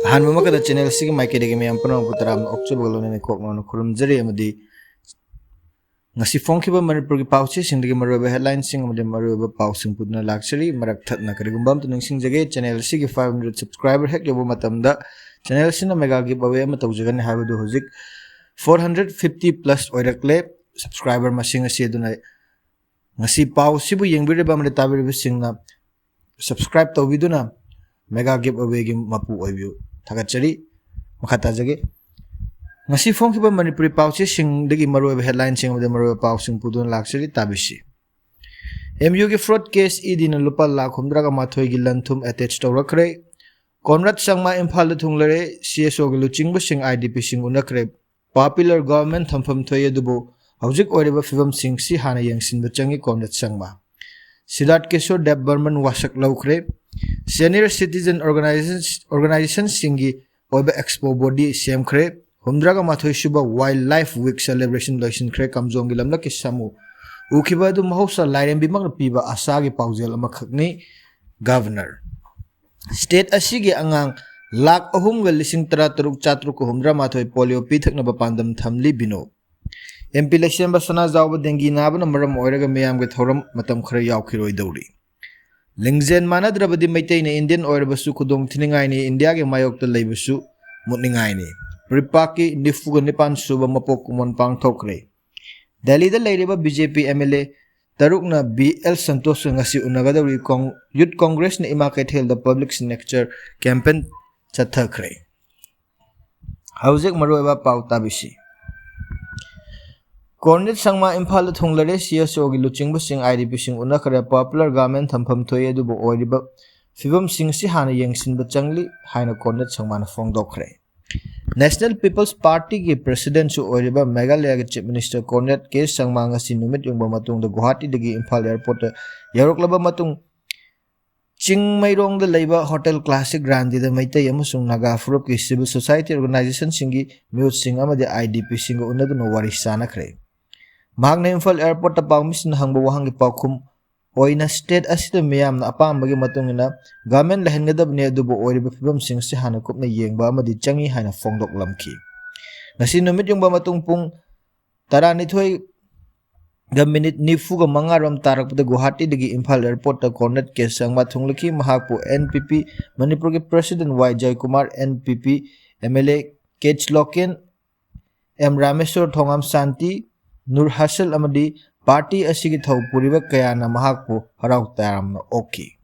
Hanmamaka channel sig maikede me ampana putaram okchobolo ne kokno khurumjari amadi ngasi phongkhiba Manipur gi pauchi sindagi maruba headlines sing amadi maruba pausing pudna luxury marak thatna karigumbam to ningsing jage channel sig 500 subscriber hek yobo matamda channel sina mega gi bawe ma tawjagan habadu hozik 450 plus oirakle subscriber masing asi aduna ngasi pausi bu yengbire ba amadi tabir singna subscribe tawbiduna mega giveaway gi mapu oibu thagachari makhata jage ngasi phongkhiba Manipuri pauchi sing dagi maruba headline sing amadi maruba pausing pudun luxury tabisi MU gi fraud case idina lupa lakh 113 gi lanthum attach tawrakre Conrad Sangma Imphal thunglare CSO gi luchingbu sing IDP sing unakre popular government thampham thoye dubu hojik oireba fibam sing si hana yangsin bachangi Conrad Sangma Siddharth Kishore Dev Burman wasak laukre Senior Citizen Organization singi oiba expo body semkhre humdraga mathoi shuba wildlife week celebration loisin khre kamjong gilamna kisamu ukhiba du mahausa lairem bimang piba asagi paujel amakhakni governor state asigi angang lakh ahum ga lising tara turuk chatruk humdra mathoi polio pithakna ba pandam thamli bino MP election ba sana zawba dengi nabana maram oiraga meyam ga thoram matam khara yaukhiroi dauri Lingzen manadrabadi maitei ne Indian oirabasu khudong thiningai ni India ge mayok ta leibasu mutningai ni Ripaki nifuga nipan suba mapok kumon pang thokre Delhi da leiriba BJP MLA tarukna BL Santosh ngasi unagadari Youth Congress ne ima kaithel the public signature campaign chathakre Haujek maroeba pauta bisi Cornet Sangma Imphal thunglare CSO gi luchingbu sing IDP sing unakare popular government thampham thoye dubu oiriba fibam sing si hana yengsin bachangli haina Cornet Sangma na phongdokre National People's Party gi president su oiriba Meghalaya gi chief minister Cornet K Sangma ngasi numit yungba matung da Guwahati dagi Imphal airport yaroklaba matung Chingmairong da leiba hotel classic grandi da maitei amasung naga furup ki civil society organization singi mute sing amadi IDP sing unaduna warisana khre Magna Imphal airport ta pangmisin hangba wahangi paukhum oina state asida miyam na apambagi matungina government lahengadab ne dubu oiriba fibam sing si hana kupna yengba amadi changi haina phongdok lamki ngasi numit yungba matung pung taranithoi ga minute nifuga mangaram tarakpada Guwahati dagi Imphal airport ta Cornet K Sangma thunglaki mahakpu NPP Manipur gi president Y Jai Kumar NPP MLA Kech Loken M Rameswar Thongam Santi Nur Hasal amadi party asigi thau puriba kayana mahakpu harau taramna oki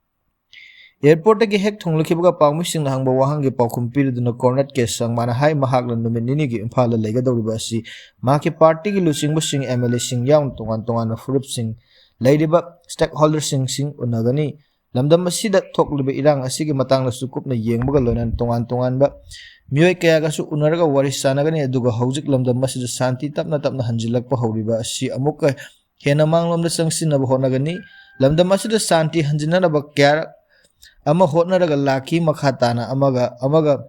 airport gi hek thunglakhibuga pawmising hangba wahangi pawkhum piriduna Cornet K Sangma hai mahakla numinini gi Imphal lega dawriba asi mahaki party gi luchingbu sing MLA sing yaun tongan furup sing leiriba stakeholder sing unagani lamdam asida thokliba irang asigi matangla sukupna yengbuga loinan tongan ba Miyoi kaya gasu unaraga warisanagani aduga haujik lamdam masida santi tapna hanjilakpa hawriba asi amuka hena manglomda sangsinaba honagani lamdam masida santi hanjinanaba kya ama hotnaraga laki makhatana amaga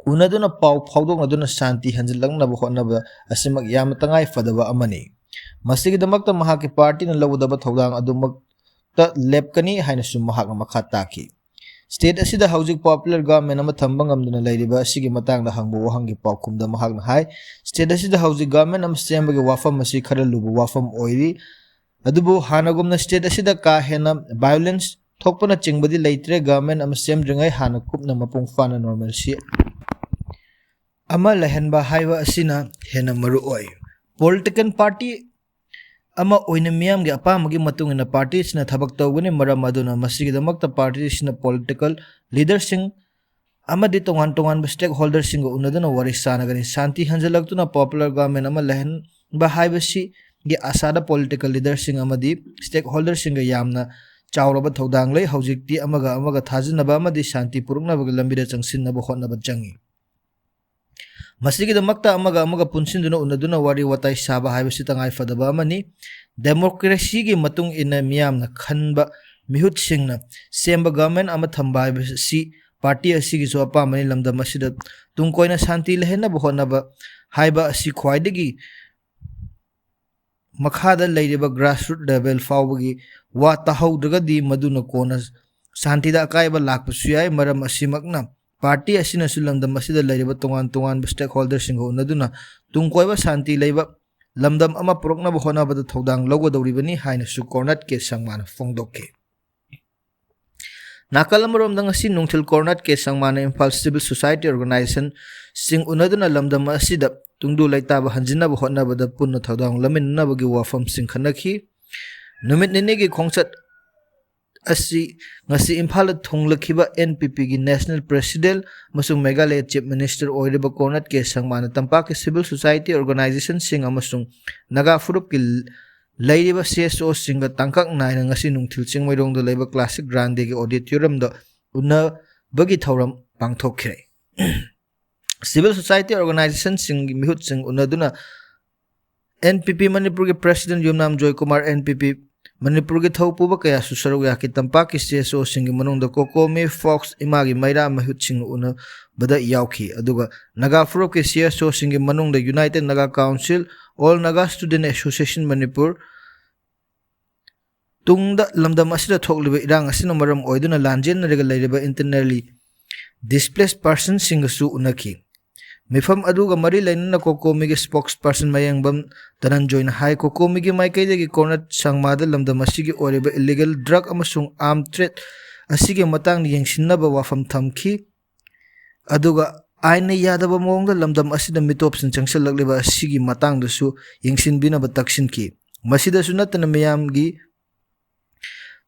unaduna pau phawdoknaduna santi hanjilaknaba hotnaba asimak yamatangai fadaba amani masigidamakta mahaki party na lawdaba thawdang adumakta lepkani haina sum mahakna makhataki State asida haujik popular government ama thambang amduna leiriba asigi matangda hangbu wahangi paukhumda mahakna hai state asida haujik government am sembagi wafam asi khara lubu wafam oiri adubu hanagumna state asida ka hena violence thokpana chingbadi leitre government am semdringai hana kupna mapung fana normal si ama lehenba haiwa asina hena maru oi political party ama oina miyam ge apamagi matungina parties na thabak tawgani maram aduna masigidamakta parties na political leaders sing amadi tongan stakeholders sing unaduna warisanagani santi hanjalaktuna popular government ama lehen ba haibasi ge asada political leaders sing amadi stakeholders sing yamna chawraba thodang lei haujikti amaga thajinaba amadi santi puruknaba lambira changsinnaba hotnaba changi Masigidamakta amaga punsinduna unaduna wari watai saba haibasi tangai fadaba amani democracy gi matung ina miyamna khanba mihut singna semba government ama thamba haibasi party asigi so apamani lamdam asida tungkoina santi lehena bahonaba haiba asi khwaidagi makhada leiriba grassroots level fawbagi wa tahawdragadi maduna kona santida akaiba lakpasu yai maram asimakna party asina su lamdam asida laiba tongan tongan stakeholder sing ho naduna tungkoiba santi leiba lamdam ama prokna ba hona bada thodang logo dawribani haina su cornat ke sangmana fongdokke Nakalam dang asi nungthil cornat ke sangmana Imphal Civil Society Organization sing unaduna lamdam asida tungdu laita ba hanjina ba hona bada punna thodang lamin na bagi wafam sing khanakhi numit nene gi khongchat asi ngasi Imphal thonglakhiba NPP gi National President amasung Meghalaya Chief Minister oiriba cornat ke sangmana tampak Civil Society Organization sing amasung Naga Furup ki Lairiba CSO singa tangkak naina ngasi nungthil chingmairong da leiba classic grande gi auditorium da una bagi thauram pangthokkhre Civil Society Organization sing mihut sing unaduna NPP Manipur gi President Yumnam Joy Kumar NPP Manipur gi thaupuba kaya susaru ya ki tampak ki CSO sing manung da Kokomi Fox imagi Mera mihut sing una bada yaukhi aduga Naga Furup ki CSO sing manung da United Naga Council All Naga Student Association Manipur Tungda lamdam asida thokliba irang asina maram oiduna lanjen rega leiriba internally displaced person singasu unaki mifam aduga mari lainna Kokomi gi spokesperson mayangbam tanan join hai Kokomi gi maikai gi corner sangmada lamdam asigi oriba illegal drug amasung armed trade asigi matang ni yengsinna ba wafam thamki aduga aina yadaba mongda lamdam asida mitop sin changsalakliba asigi matang dasu yengsin bina ba taksin ki masida sunatana miyam gi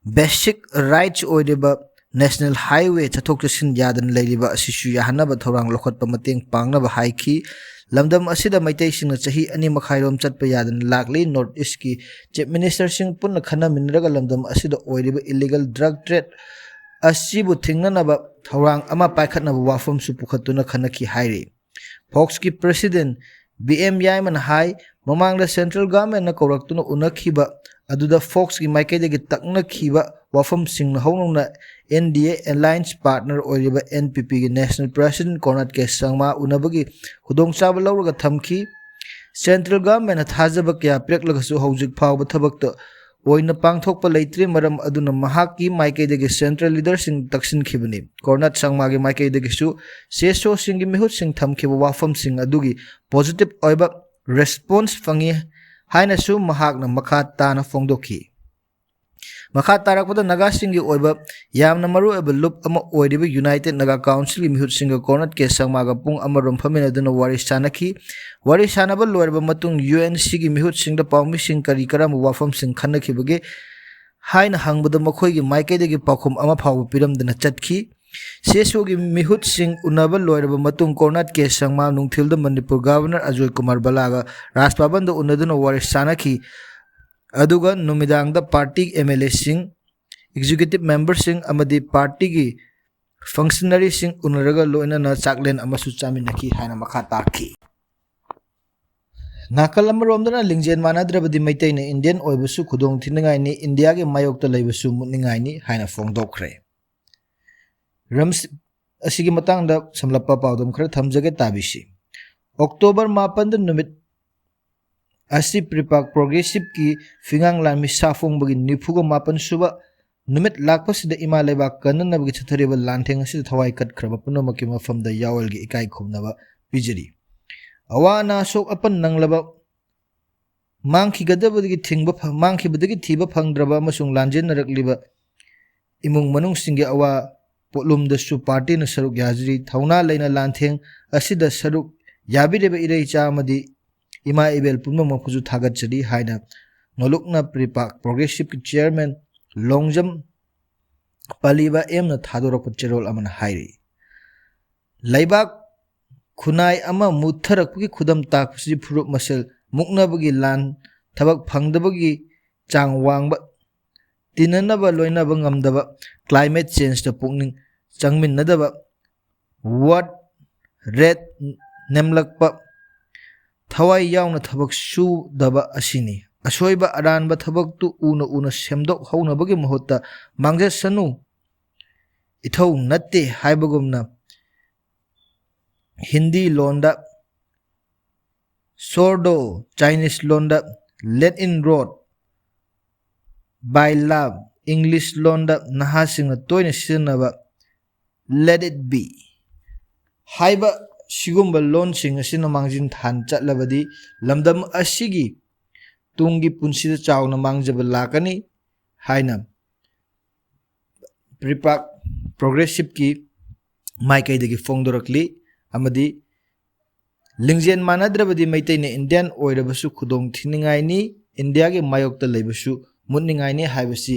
basic rights oideba national highway chathok chasin yadan leiriba asisu yahana ba thorang lokhat pa mateng pangna ba haiki lamdam asida maitai sing chahi ani makhairom chatpa yadan lakli north east ki chief minister sing punna khana minraga lamdam asida oiriba illegal drug trade asibu thingnana ba thorang ama paikhatna ba wafam su pukhatuna khanaki hairi Fox ki president BM Yaiman hai mamangda central government na koraktuna unakhiba aduda Fox ki maikede gi takna khiba wafam sing hawnongna NDA alliance partner oiriba NPP gi national president Cornat ke sangma unabagi hudong chaba lawraga thamki central government thajaba kya preklaga su hojik phawba thabakta oina pangthokpa leitre maram aduna mahaki maikede gi central leader sing taksin khibani Cornat sangma gi maikede gi su seso sing gi mehut sing thamkhiba wafam sing adugi positive oiba response fangi haina su mahakna makha tana fongdokhi makha tarakpada naga singi oiba yamna maru eba lup ama oiriba United Naga Council gi mihut singa Cornat ke sangmaga pung amarom phamina duna wari sanakhi wari sanaba loirba matung UNC gi mihut singda pawmi sing kari karam wafam sing khanakhi bage haina hangbada makhoi gi maike de gi pakhum ama phaw piram dana chatkhi CSO gi mihut sing unaba loirba matung Cornat ke sangma nungthilda Manipur Governor Ajoy Kumar Balaga Rajbhavan da unaduna wari sanakhi aduga numidangda party MLA sing executive member sing amadi party gi functionary sing unaraga loina na chaklen amasu chaminaki haina makha tarki nakalam romdana lingjen manadrabadi maitai na Indian oibusu khudong thinangai ni India gi mayokta leibusu mutningai ni haina fongdokre rams asigi matangda samlappa pawdam khara thamjage tabisi October 8 da numit Asi Pripak Progressive ki fingang lami safong bagi nipuga mapan suba numit lakpa sida ima lebak kanan na bagi chathariba lanteng sida thawai kat khraba puno maki mafam da yawal gi ikai khumnaba pijari awa na sok apan nanglaba mangki gadaba gi thingba mangki badagi thiba phangdraba amasung lanjen narakliba imung manung singi awa potlum da su party na saruk yajri thauna leina lanteng asida saruk yabireba irei cha amadi Ima Ibel Puma Mapuzu Thagat Chadi Haina Nolokna Pripak Progressive Chairman Longjam Paliba Emna Thadora Pucherol Aman Hairi Laibak Kunai Ama Mutharakki Kudam Taksi Puruk Masel Muknabagi Lan Tabak Pangdabagi Chang Wangba Tinanaba Loina Bangamdaba Climate Change the Pungning Changmin Nadaba What Red Nemlakpa Thawai yauna thabak su daba asini asoiba aranba thabak tu una semdok hauna bagi mahutta mangja sanu ithau natte haibagumna Hindi londa sordo Chinese londa let in road by love English londa nahasing toina sinaba let it be हाइबा सिगुम्बा लोनसिंग असिना मांगजिन थान चटलबदी लमदम असिगी Tungi पुंसिदा चावना मांगजब लाकनी हाइना प्रिपाक progressive की माइकैदगी फोंदोरकली अमदी लिंगजेन मानद्रबदी मैतैने Indian ओइरबसु खुदोंग थिनिंगाइनी India के मायोक्ता लेबसु मुनिंगाइनी हाइबसी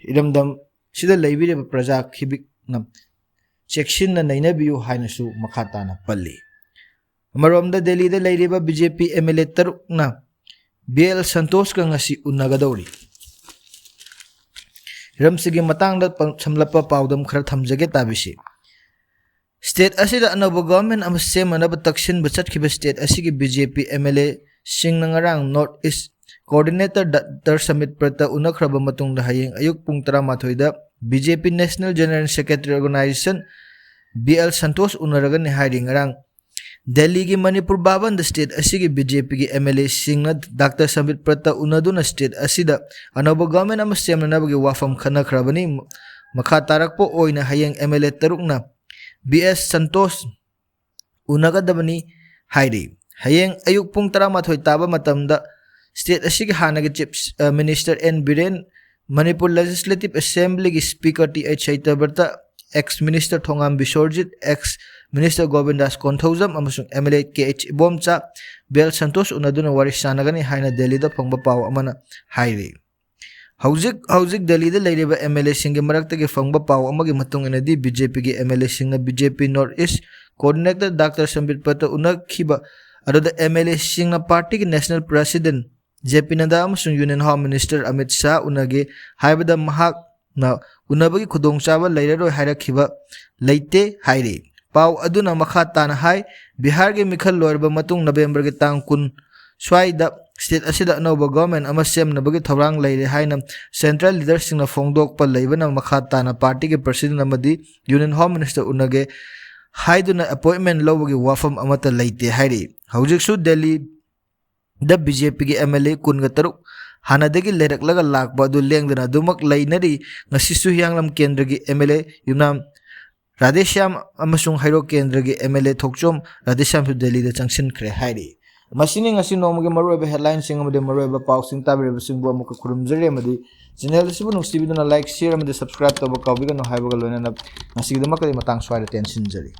इरमदम सिदा लेबिरेब प्रजा खिबिकना चेक्सिन नैनबियु हाइनसु मखाताना पल्ली अमरोमदा दिल्ली दे लेरिबा बीजेपी एमएलए तरुकना बीएल संतोष का ngasi उन्नगदौरी रमसिगी मतांगदा समलपा पाउदम खर थमजगे ताबिसी स्टेट असिदा अनब गवर्नमेंट अम सेमनब तक्सिन बचतखिब स्टेट असिगी बीजेपी एमएलए सिंगनंगरांग north east coordinator doctor Sambit प्रता उनखरब मतुंगदा हयेंग अयुक पुंग 13 दा BJP national general secretary organisation BL Santosh उनरगन हाइरिंगरांग दिल्ली की मणिपुर बाबन स्टेट असिगी बीजेपी की एमएलए सिंगना डॉक्टर समित प्रता उनदुना स्टेट असिदा अनब गवर्नमेंट अम सेमनबगी वाफम खनखरबनी मखा तारकपो ओइना हयेंग एमएलए तरुकना बीएस संतोष उनगदबनी हाइरी हयेंग अयुक पुंग 13 ताबा मतमदा स्टेट असिगी हानगी chief minister N Biren Manipur legislative assembly की स्पीकर टी एच चैतबर्ता ex minister Thongam Biswajit ex minister Govindas Konthoujam अमसुंग एमएलए के एच इबोमचा बेल संतोष उनदुना वारि सानगनी हाइना दिल्ली दा फंगबा पाव अमना हाइरी हौजिक दिल्ली दा लेरिबा एमएलए सिंगे मरक्तगे फंगबा पाव अमगी मतुंग इनदी बीजेपी के एमएलए सिंगना BJP north east coordinator doctor Sambit Patra उनखिबा अदुदा एमएलए सिंगना पार्टी के नेशनल प्रेसिडेंट जेपी नड्डा अमसुंग union home minister Amit Shah उनगे हाइबदा महाक ना उनबगी खुदोंचाबा लेररोय हाइरखिबा लेते हाइरे पाव अदुना मखा ताना हाई बिहार के मिखल लोरबा मतुंग नवेंबर के तांग 10 स्वाइदा स्टेट असिदा अनौबा गवर्नमेंट अमा सेमनबगी थौरांग लेरे हाइना सेंट्रल लीडरसिंगना फोंदोकपा लेबना मखा ताना पार्टी के प्रेसिडेंट अमदी यूनियन होम मिनिस्टर उनगे हाइदुना अपॉइंटमेंट लौबगी वाफम अमता लेते हाइरे हौजिकसु दिल्ली द बीजेपी के एमएलए 13 हानादगी लेरकलगा लाकबा अदु लेंगदना दुमक लेनरी ngasisu हियांगलम केंद्र की एमएलए युनाम राधेश्याम अमसुंग हाइरो केंद्र की एमएलए थोकचोम राधेश्याम सु दिल्ली द चंगसिनख्रे हाइरी मसिनी ngasi नोमगे मरोबे हेडलाइन सिंग अमदे मरोबे पाउसिंग ताबिरेबे सिंग बो अमुक खुरुमजरे अमदि चैनल सिबु नुक्सिबिदुना लाइक शेयर अमदे सब्सक्राइब तब काउबिगनो हाइबगा लोइना ngasi दमक मतंग स्वाइद टेंशन जरी।